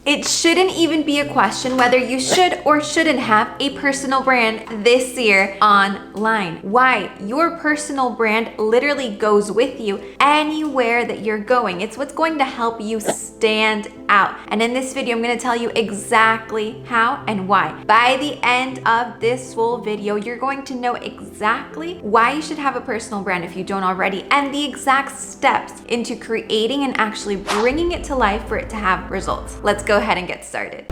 It shouldn't even be a question whether you should or shouldn't have a personal brand this year online. Why? Your personal brand literally goes with you anywhere that you're going. It's what's going to help you stand out. And in this video, I'm going to tell you exactly how and why. By the end of this full video, you're going to know exactly why you should have a personal brand if you don't already, and the exact steps into creating and actually bringing it to life for it to have results. Let's go ahead and get started.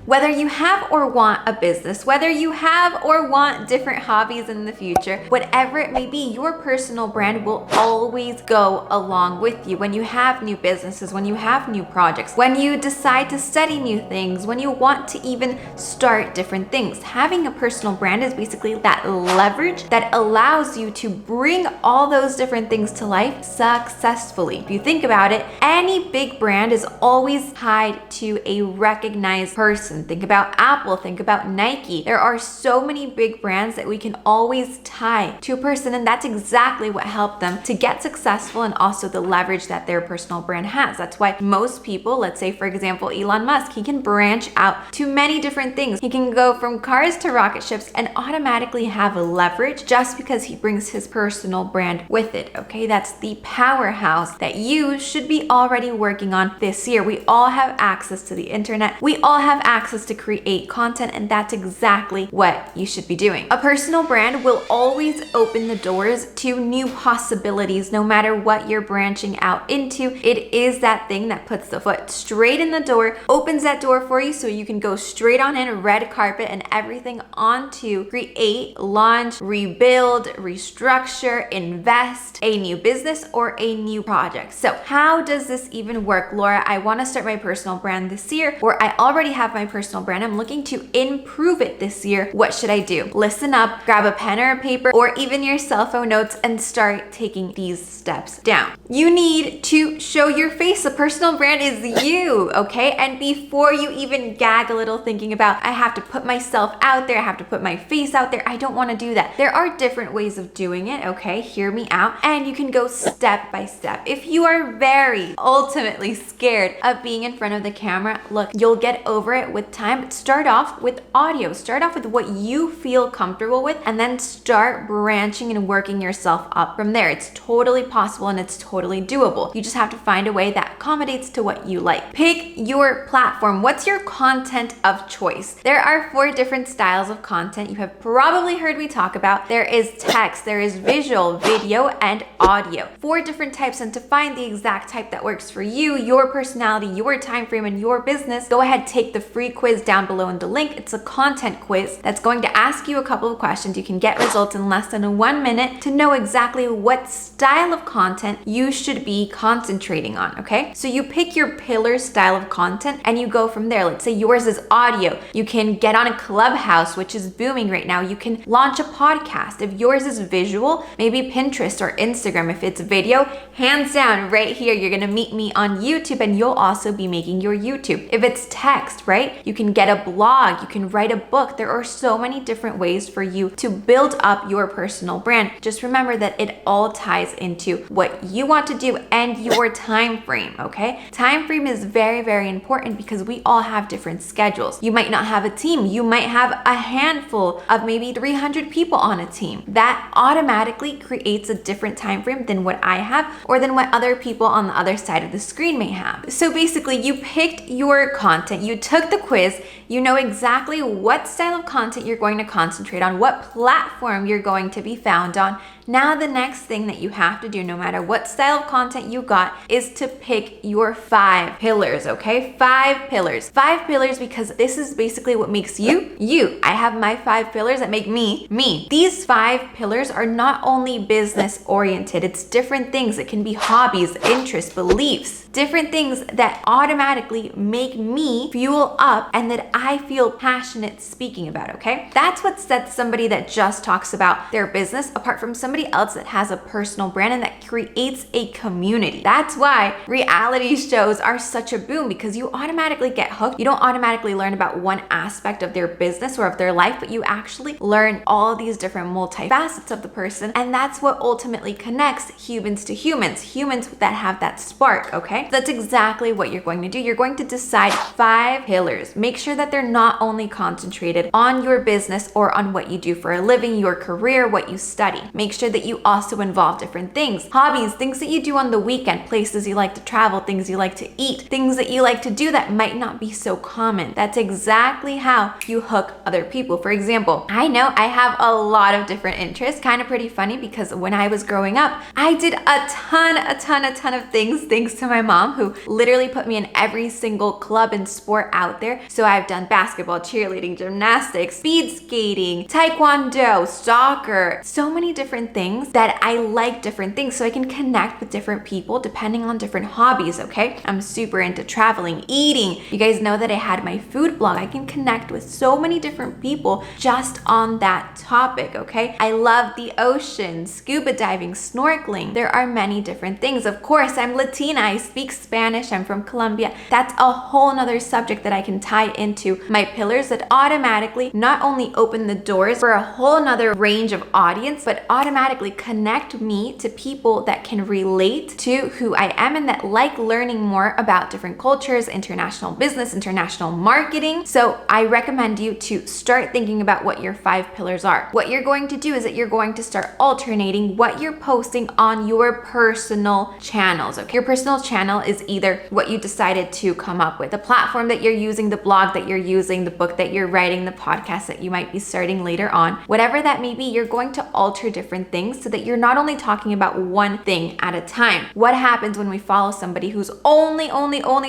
Whether you have or want a business, whether you have or want different hobbies in the future, whatever it may be, your personal brand will always go along with you. When you have new businesses, when you have new projects, when you decide to study new things, when you want to even start different things, having a personal brand is basically that leverage that allows you to bring all those different things to life successfully. If you think about it, any big brand is always tied to a recognized person. Think about Apple, think about Nike. There are so many big brands that we can always tie to a person, and that's exactly what helped them to get successful, and also the leverage that their personal brand has. That's why most people, let's say for example Elon Musk, he can branch out to many different things. He can go from cars to rocket ships and automatically have a leverage just because he brings his personal brand with it. Okay, that's the powerhouse that you should be already working on this year. We all have access to the internet. We all have access to create content, and that's exactly what you should be doing. A personal brand will always open the doors to new possibilities no matter what you're branching out into. It is that thing that puts the foot straight in the door, opens that door for you so you can go straight on in, red carpet and everything on to create, launch, rebuild, restructure, invest a new business or a new project. So how does this even work? Laura, I want to start my personal brand this year, or I already have my personal brand. I'm looking to improve it this year. What should I do? Listen up, grab a pen or a paper, or even your cell phone notes, and start taking these steps down. You need to show your face. A personal brand is you, okay? And before you even gag a little thinking about, I have to put myself out there, I have to put my face out there, I don't want to do that. There are different ways of doing it, okay? Hear me out. And you can go step by step. If you are very ultimately scared of being in front of the camera, look, you'll get over it with time. Start off with audio. Start off with what you feel comfortable with, and then start branching and working yourself up from there. It's totally possible and it's totally doable. You just have to find a way that accommodates to what you like. Pick your platform. What's your content of choice? There are 4 different styles of content you have probably heard me talk about. There is text, there is visual, video, and audio. 4 different types, and to find the exact type that works for you, your personality, your time frame, and your business, go ahead, take the free quiz down below in the link. It's a content quiz that's going to ask you a couple of questions. You can get results in less than 1 minute to know exactly what style of content you should be concentrating on, okay? So you pick your pillar style of content and you go from there. Let's say yours is audio. You can get on a Clubhouse, which is booming right now. You can launch a podcast. If yours is visual, maybe Pinterest or Instagram. If it's video, hands down, right here, you're gonna meet me on YouTube, and you'll also be making your YouTube. If it's text, right? You can get a blog, you can write a book. There are so many different ways for you to build up your personal brand. Just remember that it all ties into what you want to do and your time frame, okay? Time frame is very, very important because we all have different schedules. You might not have a team. You might have a handful of maybe 300 people on a team. That automatically creates a different time frame than what I have, or than what other people on the other side of the screen may have. So basically, you picked your content, you took the quiz, you know exactly what style of content you're going to concentrate on, what platform you're going to be found on. Now the next thing that you have to do, no matter what style of content you got, is to pick your 5 pillars, okay? 5 pillars. 5 pillars because this is basically what makes you, you. I have my 5 pillars that make me, me. These 5 pillars are not only business oriented, it's different things. It can be hobbies, interests, beliefs, different things that automatically make me fuel up and that I feel passionate speaking about, okay? That's what sets somebody that just talks about their business apart from somebody somebody else that has a personal brand and that creates a community. That's why reality shows are such a boom, because you automatically get hooked. You don't automatically learn about one aspect of their business or of their life, but you actually learn all of these different multifacets of the person. And that's what ultimately connects humans to humans that have that spark, okay? That's exactly what you're going to do. You're going to decide 5 pillars. Make sure that they're not only concentrated on your business or on what you do for a living, your career, what you study. Make sure that you also involve different things, hobbies, things that you do on the weekend, places you like to travel, things you like to eat, things that you like to do that might not be so common. That's exactly how you hook other people. For example, I know I have a lot of different interests. Kind of pretty funny, because when I was growing up, I did a ton of things thanks to my mom, who literally put me in every single club and sport out there. So I've done basketball, cheerleading, gymnastics, speed skating, taekwondo, soccer, so many different things that I like different things, so I can connect with different people depending on different hobbies, okay? I'm super into traveling, eating. You guys know that I had my food blog. I can connect with so many different people just on that topic, okay? I love the ocean, scuba diving, snorkeling. There are many different things. Of course, I'm Latina. I speak Spanish. I'm from Colombia. That's a whole nother subject that I can tie into my pillars that automatically not only open the doors for a whole nother range of audience, but automatically connect me to people that can relate to who I am and that like learning more about different cultures, international business, international marketing. So I recommend you to start thinking about what your 5 pillars are. What you're going to do is that you're going to start alternating what you're posting on your personal channels. Okay, your personal channel is either what you decided to come up with, the platform that you're using, the blog that you're using, the book that you're writing, the podcast that you might be starting later on. Whatever that may be, you're going to alter different things so that you're not only talking about one thing at a time. What happens when we follow somebody who's only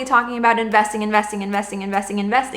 talking about investing?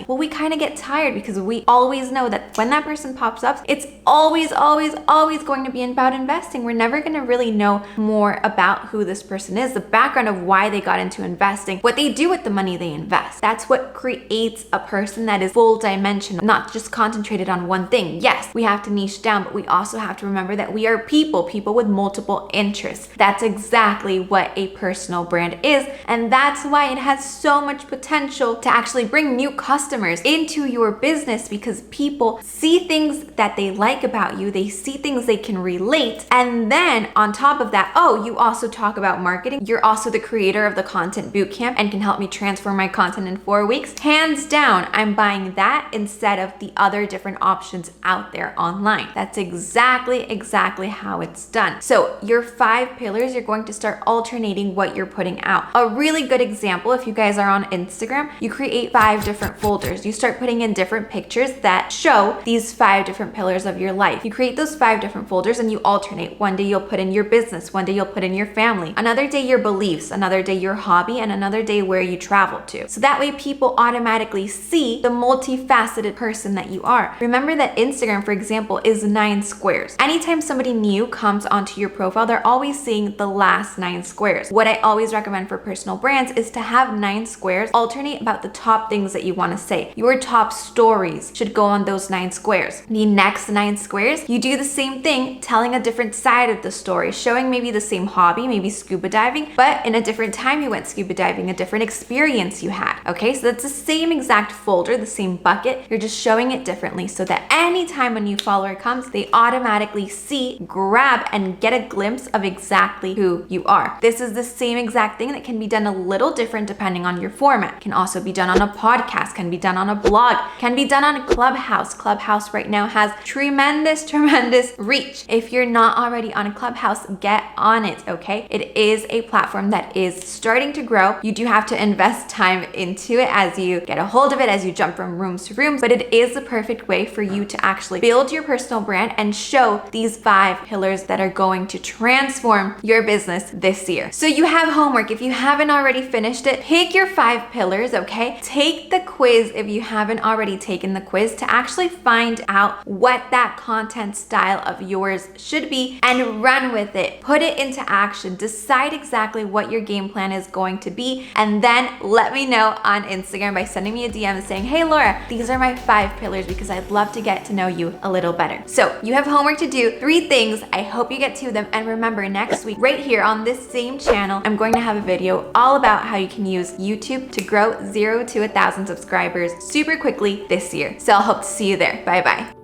Well, we kind of get tired, because we always know that when that person pops up, it's always going to be about investing. We're never going to really know more about who this person is, the background of why they got into investing, what they do with the money they invest. That's what creates a person that is full dimensional, not just concentrated on one thing. Yes, we have to niche down, but we also have to remember that we are people with multiple interests. That's exactly what a personal brand is, and that's why it has so much potential to actually bring new customers into your business, because people see things that they like about you, they see things they can relate, and then on top of that, oh, you also talk about marketing. You're also the creator of the Content Bootcamp and can help me transform my content in 4 weeks. Hands down, I'm buying that instead of the other different options out there online. That's exactly how it's done. So your 5 pillars, you're going to start alternating what you're putting out. A really good example, if you guys are on Instagram, you create 5 different folders. You start putting in different pictures that show these 5 different pillars of your life. You create those 5 different folders and you alternate. One day you'll put in your business, one day you'll put in your family, another day your beliefs, another day your hobby, and another day where you travel to. So that way people automatically see the multifaceted person that you are. Remember that Instagram, for example, is 9 squares. Anytime somebody new comes onto your profile, they're always seeing the last 9 squares. What I always recommend for personal brands is to have 9 squares, alternate about the top things that you want to say. Your top stories should go on those 9 squares. The next 9 squares, you do the same thing, telling a different side of the story, showing maybe the same hobby, maybe scuba diving, but in a different time you went scuba diving, a different experience you had. Okay, so that's the same exact folder, the same bucket, you're just showing it differently so that anytime a new follower comes, they automatically see, grab, and get a glimpse of exactly who you are. This is the same exact thing that can be done a little different depending on your format. Can also be done on a podcast, can be done on a blog, can be done on a Clubhouse. Clubhouse right now has tremendous reach. If you're not already on a Clubhouse, get on it, okay? It is a platform that is starting to grow. You do have to invest time into it as you get a hold of it, as you jump from rooms to rooms, but it is the perfect way for you to actually build your personal brand and show these 5 pillars that are going to transform your business this year. So you have homework. If you haven't already finished it, pick your 5 pillars, okay? Take the quiz if you haven't already taken the quiz to actually find out what that content style of yours should be and run with it. Put it into action. Decide exactly what your game plan is going to be, and then let me know on Instagram by sending me a DM saying, hey Laura, these are my 5 pillars, because I'd love to get to know you a little better. So you have homework to do. 3 things reviews. I hope you get 2 of them. And remember, next week, right here on this same channel, I'm going to have a video all about how you can use YouTube to grow 0 to 1,000 subscribers super quickly this year. So I'll hope to see you there. Bye bye.